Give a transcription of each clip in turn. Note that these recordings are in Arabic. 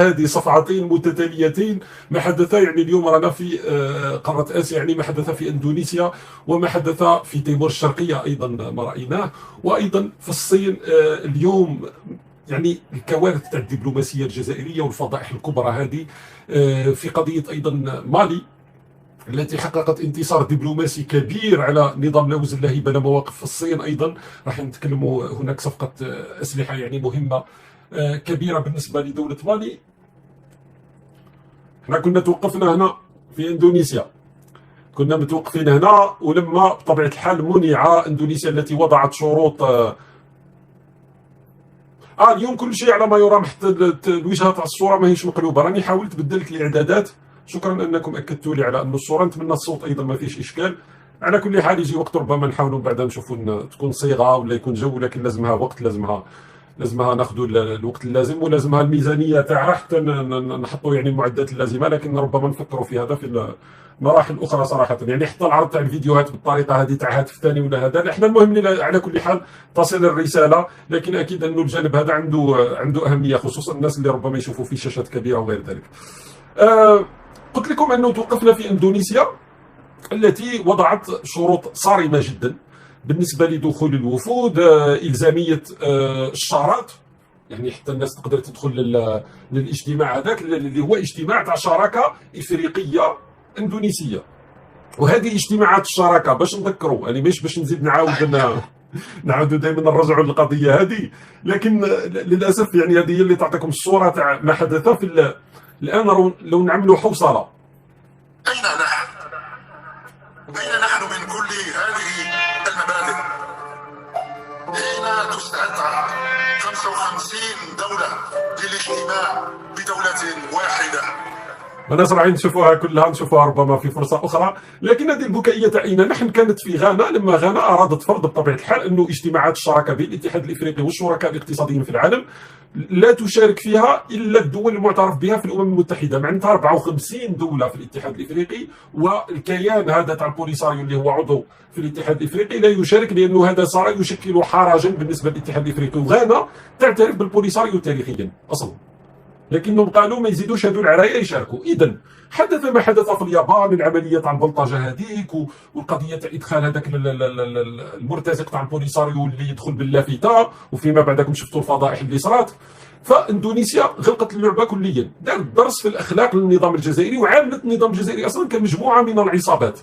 هذه صفعتين متتاليتين ما حدث يعني اليوم رانا في قارة آسيا، يعني ما حدث في إندونيسيا وما حدث في تيمور الشرقية أيضا ما رأيناه، وأيضا في الصين اليوم. يعني الكوارث تاع الدبلوماسية الجزائرية والفضائح الكبرى هذه في قضية أيضا مالي التي حققت انتصار دبلوماسي كبير على نظام لا وزن لا هيبة لا مواقف. في الصين أيضا راح نتكلموا، هناك صفقة أسلحة يعني مهمة كبيرة بالنسبة لدولة مالي. احنا كنا توقفنا هنا في اندونيسيا، كنا متوقفين هنا، ولما بطبيعه الحال منع اندونيسيا التي وضعت شروط اليوم كل شيء على ما يرام، حتى الوجهه تاع الصوره ماهيش مقلوبه. راني حاولت بدلت الاعدادات، شكرا انكم اكدتوا لي على ان الصوره، نتمنى الصوت ايضا ما فيش اشكال. على كل حال يجي وقت ربما نحاولوا بعدا نشوفوا تكون صيغه ولا يكون جو، لكن لازمها وقت، لازمها ناخذوا الوقت اللازم، ولازمها الميزانيه تاعها حتى نحطوا يعني المعدات اللازمه. لكن ربما نفكروا في هذا في مراحل اخرى صراحه، يعني حتى العرض تاع الفيديوهات بالطريقه هذه تاع هاتف ثاني ولا هذا، احنا المهم على كل حال تصل الرساله. لكن اكيد انه الجانب هذا عنده اهميه، خصوصا الناس اللي ربما يشوفوا في شاشات كبيره وغير ذلك. قلت لكم انه توقفنا في اندونيسيا التي وضعت شروط صارمه جدا بالنسبه لدخول الوفود، الزاميه الشارات، يعني حتى الناس تقدر تدخل للاجتماع هذاك اللي هو اجتماع تاع شراكه افريقيه اندونيسيه. وهذه اجتماعات الشراكه باش نذكروا، يعني مش باش نزيد نعاودوا دائما نرجعوا للقضيه هذه، لكن للاسف يعني هذه هي اللي تعطيكم الصوره تاع ما حدث في الان. لو نعملوا حوصله، أين نحن من كل هذه المبادئ؟ حين تستدعى 55 دولة للاجتماع بدولة واحدة. الناس راح نشوفوها كلها، نشوفوها ربما في فرصه اخرى. لكن هذه البكائيه اين نحن كانت في غانا، لما غانا ارادت فرض بطبيعه الحال انه اجتماعات الشراكه بين الاتحاد الافريقي والشركاء الاقتصاديين في العالم لا تشارك فيها الا الدول المعترف بها في الامم المتحده. معناتها 54 دوله في الاتحاد الافريقي، والكيان هذا تاع البوليساريو اللي هو عضو في الاتحاد الافريقي لا يشارك، لانه هذا صار يشكل حرجا بالنسبه للاتحاد الافريقي. وغانا تعترف بالبوليساريو تاريخيا اصلا، لكنهم قالوا ما يزيدوش هذو العرايا يشاركوا. اذا حدث ما حدث في اليابان، العمليه تاع البلطجه هذيك والقضيه تاع ادخال هذاك المرتزق تاع البوليساريو اللي يدخل باللافته، وفيما بعدكم شفتوا الفضائح اللي صارت. فاندونيسيا غلقت اللعبه كليا، دارت درس في الاخلاق للنظام الجزائري، وعاملت النظام الجزائري اصلا كمجموعه من العصابات.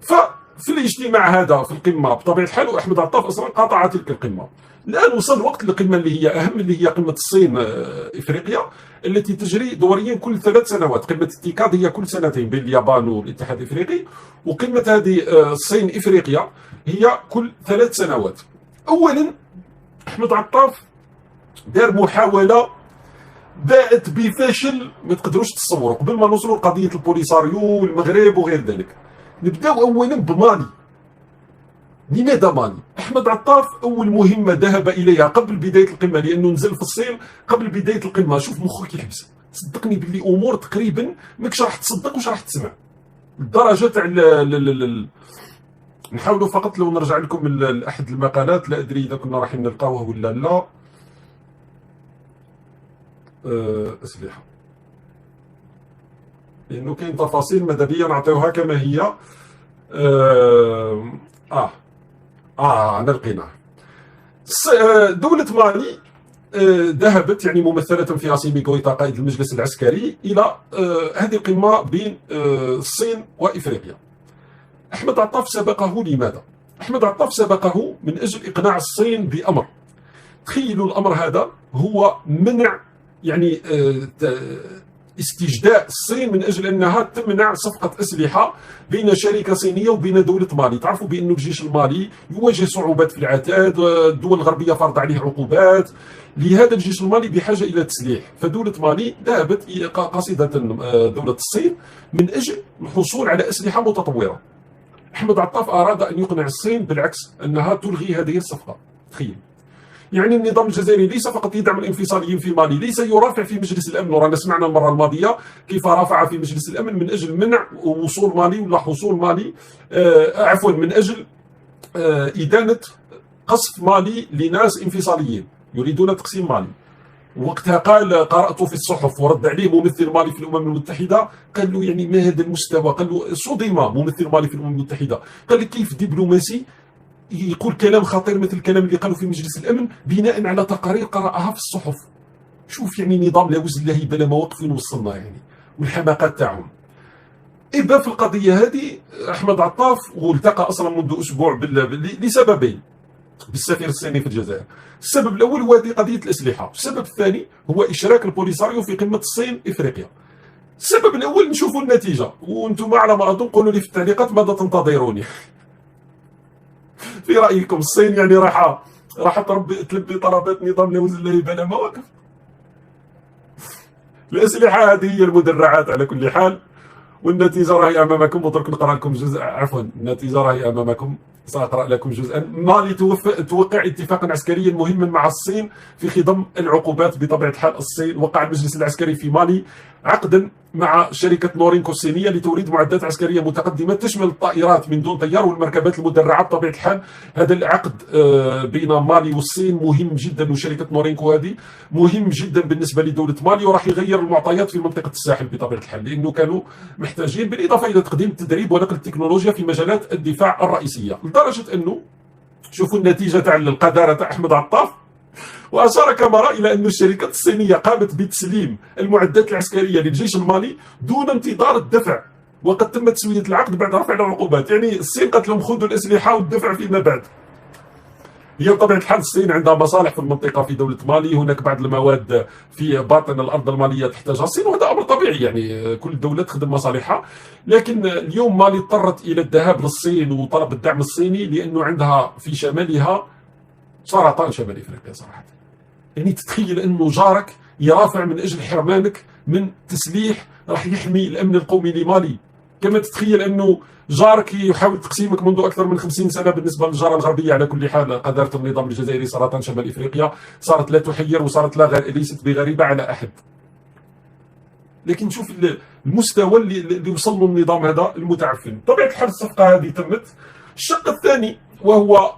ففي الاجتماع هذا في القمه بطبيعه الحال، واحمد عطاف اصلا قاطع تلك القمه. الان وصل وقت القمه اللي هي اهم، اللي هي قمه الصين افريقيا، التي تجري دوريا كل 3 سنوات. قمه التيكاد هي كل سنتين بين اليابان والاتحاد الافريقي، وقمه هذه الصين افريقيا هي كل 3 سنوات. اولا احمد عطاف دار محاوله باءت بفشل ما تقدروش تصوروا. قبل ما نوصلوا لقضيه البوليساريو والمغرب وغير ذلك، نبداو اولا بمالي. لماذا مالي؟ احمد عطاف اول مهمه ذهب اليها قبل بدايه القمه، لانه نزل في الصين قبل بدايه القمه. شوف مخك يحبس، صدقني باللي امور تقريبا ماكش راح تصدق واش راح تسمع. الدرجه تاع نحاولوا فقط لو نرجع لكم لاحد المقالات، لا ادري اذا كنا راح نلقاوه ولا لا. اسلحه، لانه كاين تفاصيل ماذا بيا نعطيوها كما هي. أنا لقيناه. دولة مالي ذهبت يعني ممثلة في عاصمة غويتا قائد المجلس العسكري إلى هذه القمة بين الصين وإفريقيا. أحمد عطاف سبقه لماذا؟ أحمد عطاف سبقه من أجل إقناع الصين بأمر. تخيلوا الأمر هذا هو منع يعني استجداء الصين من اجل انها تمنع صفقه اسلحه بين شركه صينيه وبين دوله مالي. تعرفوا بان الجيش المالي يواجه صعوبات في العتاد، الدول الغربيه فرض عليه عقوبات، لهذا الجيش المالي بحاجه الى تسليح. فدوله مالي ذهبت قاصده دوله الصين من اجل الحصول على اسلحه متطوره. احمد عطاف اراد ان يقنع الصين بالعكس، انها تلغي هذه الصفقه. تخيل، يعني النظام الجزائري ليس فقط يدعم الانفصاليين في مالي، ليس يرافع في مجلس الامن، ورانا سمعنا المره الماضيه كيف رافع في مجلس الامن من اجل منع وصول مالي ولا حصول مالي عفوا من اجل ادانه قصف مالي لناس انفصاليين يريدون تقسيم مالي. وقتها قال قرأت في الصحف، ورد عليه ممثل مالي في الأمم المتحدة، قال له يعني ما هذا المستوى؟ قال له صدم ممثل مالي في الأمم المتحدة، قال لي كيف دبلوماسي يقول كلام خطير مثل الكلام اللي قالوا في مجلس الأمن بناء على تقارير قرأها في الصحف. شوف يعني نظام لا وزن لا هيبة لا مواقف وين وصلنا يعني، والحماقات تاعهم. إبا في القضية هذه أحمد عطاف والتقى أصلا منذ أسبوع لسببين بالسفير الصيني في الجزائر. السبب الأول هو هذه قضية الأسلحة، السبب الثاني هو إشراك البوليساريو في قمة الصين إفريقيا. السبب الأول نشوفوا النتيجة، وأنتم على ما أظن قولوا لي في التعليقات ماذا تنتظروني. في رأيكم الصين يعني راح تلبي طلبات نظام لا وزن لا هيبة لا مواقف؟ الأسلحة هذه هي المدرعات على كل حال، والنتيجة راهي أمامكم. وترك نقرأ لكم جزء، عفوا النتيجة راهي أمامكم، سأقرأ لكم جزءا. مالي توقع اتفاقا عسكريا مهما مع الصين في خضم العقوبات. بطبيعة الحال الصين وقع المجلس العسكري في مالي عقدا مع شركة نورينكو الصينية لتوريد معدات عسكرية متقدمة تشمل الطائرات من دون طيار والمركبات المدرعة. بطبيعة الحال هذا العقد بين مالي والصين مهم جدا، وشركة نورينكو هذه مهم جدا بالنسبة لدولة مالي، وراح يغير المعطيات في منطقة الساحل بطبيعة الحال، لأنه كانوا محتاجين بالإضافة إلى تقديم التدريب ونقل التكنولوجيا في مجالات الدفاع الرئيسية، لدرجة أنه شوفوا النتيجة تاع القذارة تاع أحمد عطاف. وأشار كامارا إلى أن الشركات الصينية قامت بتسليم المعدات العسكرية للجيش المالي دون انتظار الدفع، وقد تم تسوية العقد بعد رفع العقوبات. يعني الصين قالت لهم خذوا الأسلحة والدفع فيما بعد. هي بطبيعة الحال الصين عندها مصالح في المنطقة في دولة مالي، هناك بعض المواد في باطن الأرض المالية تحتاجها الصين، وهذا أمر طبيعي يعني كل دولة تخدم مصالحها. لكن اليوم مالي اضطرت إلى الذهاب للصين وطلب الدعم الصيني لأنه عندها في شمالها سرطان شمال إفريقيا صراحة. يعني تتخيل أنه جارك يرافع من أجل حرمانك من تسليح راح يحمي الأمن القومي لمالي، كما تتخيل أنه جارك يحاول تقسيمك منذ أكثر من 50 سنة. بالنسبة للجارة الغربية على كل حال قذارة النظام الجزائري سرطان شمال إفريقيا صارت لا تحير، وصارت ليست بغريبة على أحد. لكن شوف المستوى اللي وصل له النظام هذا المتعفن. بطبيعة الحال الصفقة هذه تمت. الشق الثاني وهو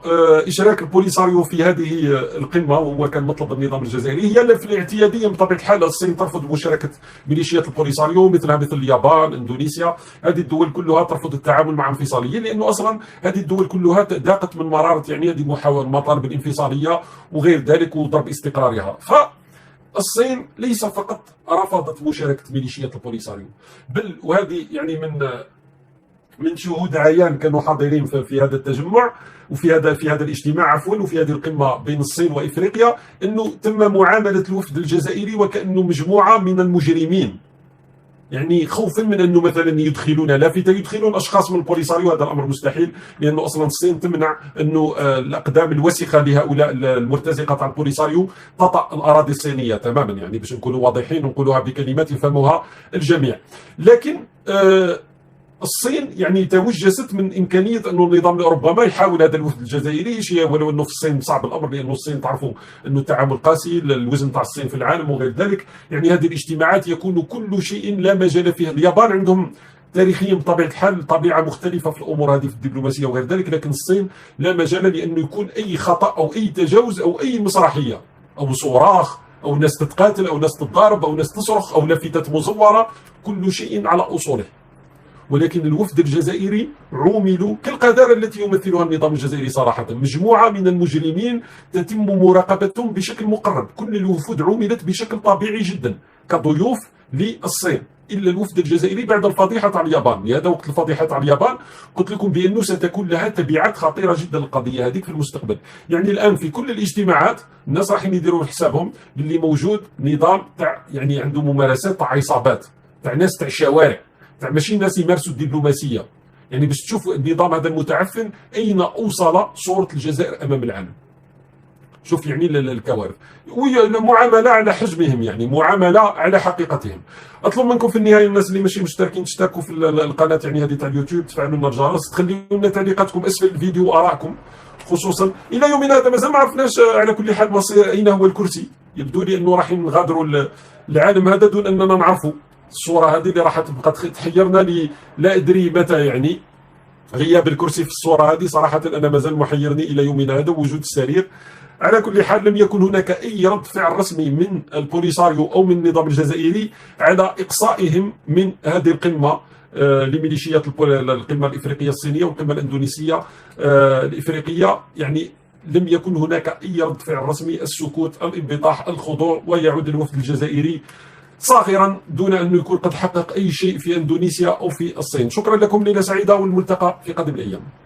إشراك البوليساريو في هذه القمة، وهو كان مطلب النظام الجزائري. هي في الاعتيادية بطبيعة الحال الصين ترفض مشاركة ميليشيات البوليساريو مثل اليابان، اندونيسيا. هذه الدول كلها ترفض التعامل مع انفصاليين، لأنه أصلا هذه الدول كلها ذاقت من مرارة يعني هذه مطالب الانفصالية وغير ذلك وضرب استقرارها. فالصين ليس فقط رفضت مشاركة ميليشيات البوليساريو، بل وهذه يعني من شهود عيان كانوا حاضرين في هذا التجمع وفي هذا الاجتماع عفوا، وفي هذه القمه بين الصين وافريقيا، انه تم معامله الوفد الجزائري وكانه مجموعه من المجرمين، يعني خوفا من انه مثلا يدخلون لافته يدخلون اشخاص من البوليساريو. هذا الامر مستحيل، لانه اصلا الصين تمنع انه الاقدام الوسخه لهؤلاء المرتزقه تاع البوليساريو تطأ الاراضي الصينيه تماما، يعني باش نكونوا واضحين ونقولوها بكلمات يفهموها الجميع. لكن الصين يعني توجست من امكانيه انه النظام ربما يحاول هذا الوفد الجزائري شيء، ولو انه في الصين صعب الامر، لانه الصين تعرفوا انه التعامل قاسي، الوزن تاع الصين في العالم وغير ذلك. يعني هذه الاجتماعات يكون كل شيء لا مجال فيه. اليابان عندهم تاريخيا بطبيعه الحال طبيعه مختلفه في الامور هذه في الدبلوماسيه وغير ذلك، لكن الصين لا مجال لانه يكون اي خطا او اي تجاوز او اي مسرحيه او صراخ او ناس تتقاتل او ناس تتضارب او ناس تصرخ او لافتات مزوره، كل شيء على اصوله. ولكن الوفد الجزائري عوملوا كالقذارة التي يمثلها النظام الجزائري صراحة، مجموعة من المجرمين تتم مراقبتهم بشكل مقرب. كل الوفود عوملت بشكل طبيعي جدا كضيوف للصين، إلا الوفد الجزائري بعد الفضيحة على اليابان. لهذا وقت الفضيحة على اليابان قلت لكم بأنه ستكون لها تبعات خطيرة جدا القضية هذيك في المستقبل. يعني الآن في كل الاجتماعات الناس راح يديروا حسابهم باللي موجود نظام تاع يعني عنده ممارسات تاع عصابات، تاع ناس تاع الشوارع، ماشي ناس يمارسوا الدبلوماسيه. يعني باش تشوفوا النظام هذا المتعفن اين اوصل صوره الجزائر امام العالم. شوف يعني الكوارث، معامله على حجمهم، يعني معامله على حقيقتهم. اطلب منكم في النهايه الناس اللي ماشي مشتركين تشتركوا في القناه يعني هذه تاع اليوتيوب، تفعلوا لنا الجرس، تخليوا لنا تعليقاتكم اسفل الفيديو وارائكم. خصوصا الى يومنا هذا مازال ما عرفناش على كل حال مصير اين هو الكرسي. يبدو لي انه راح نغادروا العالم هذا دون اننا نعرفوا. الصورة هذه اللي راح تبقى تحيرنا لا أدري متى، يعني غياب الكرسي في الصورة هذه صراحة أنا مازال محيرني إلى يومنا هذا. وجود السرير على كل حال لم يكن هناك أي رد فعل رسمي من البوليساريو أو من النظام الجزائري على إقصائهم من هذه القمة لميليشيات القمة الإفريقية الصينية والقمة الإندونيسية الإفريقية. يعني لم يكن هناك أي رد فعل رسمي، السكوت، الانبطاح، الخضوع، ويعود الوفد الجزائري صاغرا دون أن يكون قد حقق أي شيء في إندونيسيا أو في الصين. شكرا لكم، ليلة سعيدة، والملتقى في قادم الأيام.